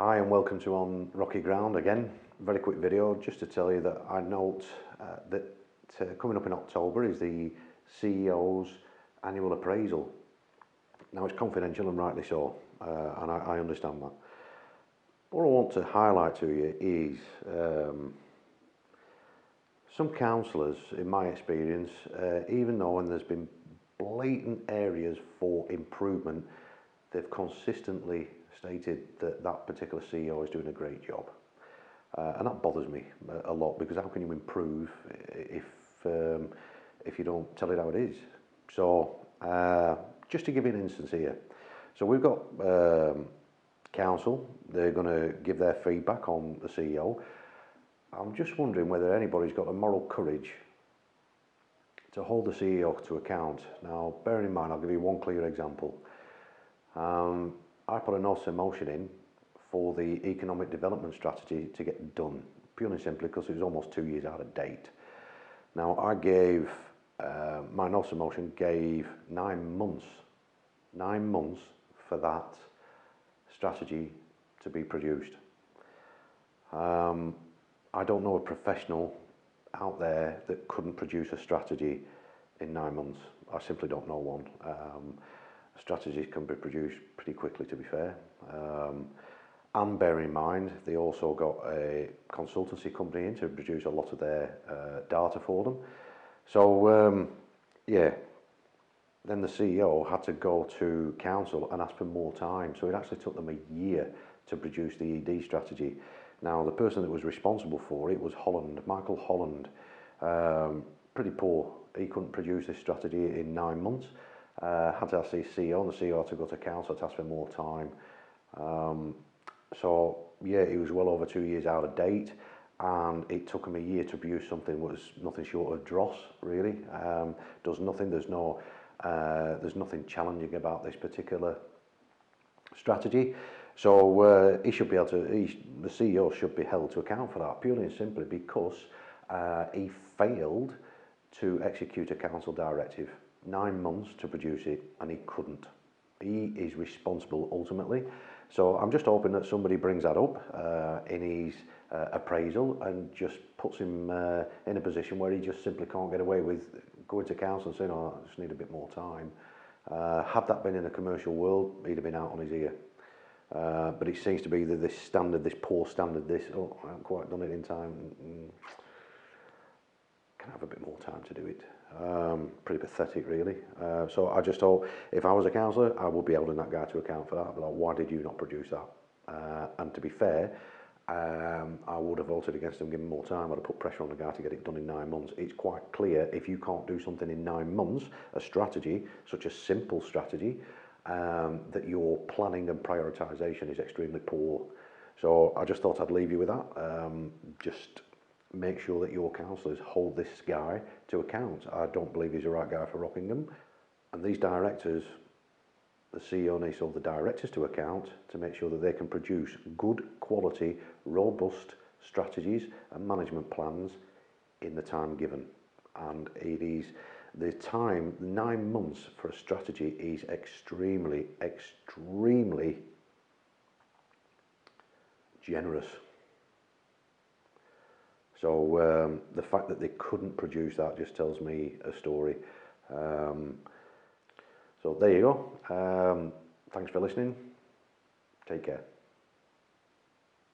Hi and welcome to On Rocky Ground again. Very quick video just to tell you that I note that coming up in October is the CEO's annual appraisal. Now it's confidential and rightly so, and I understand that. What I want to highlight to you is some councillors, in my experience, even though there's been blatant areas for improvement, they've consistently stated that that particular CEO is doing a great job. And that bothers me a lot, because how can you improve if you don't tell it how it is? So just to give you an instance here, so we've got council, they're going to give their feedback on the CEO. I'm just wondering whether anybody's got the moral courage to hold the CEO to account. Now, bearing in mind, I'll give you one clear example. I put a notice of motion in for the economic development strategy to get done, purely and simply because it was almost 2 years out of date. Now, I gave, my notice of motion gave 9 months for that strategy to be produced. I don't know a professional out there that couldn't produce a strategy in 9 months. I simply don't know one. Strategies can be produced pretty quickly, to be fair. And bear in mind, they also got a consultancy company in to produce a lot of their data for them. So, yeah, then the CEO had to go to council and ask for more time. So it actually took them a year to produce the ED strategy. Now, the person that was responsible for it was Michael Holland. Pretty poor. He couldn't produce this strategy in 9 months. Had to ask the CEO, and the CEO had to go to council to ask for more time. So yeah, it was well over 2 years out of date, and it took him a year to produce something that was nothing short of dross, really. Does nothing. There's nothing challenging about this particular strategy. So he should be able to. The CEO should be held to account for that, purely and simply because he failed to execute a council directive. 9 months to produce it, and he couldn't. He is responsible ultimately. So I'm just hoping that somebody brings that up in his appraisal and just puts him in a position where he just simply can't get away with going to council and saying, "Oh, I just need a bit more time." Had that been in a commercial world, he'd have been out on his ear. But it seems to be that this poor standard, I haven't quite done it in time. Can I have a bit more time to do it? Pretty pathetic, really. So I just thought, if I was a councillor, I would be holding that guy to account for that. I'd be like, why did you not produce that? And to be fair, I would have voted against him, giving more time. I'd have put pressure on the guy to get it done in 9 months. It's quite clear, if you can't do something in 9 months, a strategy, such a simple strategy, that your planning and prioritisation is extremely poor. So I just thought I'd leave you with that. Just make sure that your councillors hold this guy to account. I don't believe he's the right guy for Rockingham. And these directors, the CEO needs to hold the directors to account to make sure that they can produce good quality, robust strategies and management plans in the time given. And it is the time, 9 months for a strategy is extremely, extremely generous. So the fact that they couldn't produce that just tells me a story. So there you go. Thanks for listening. Take care.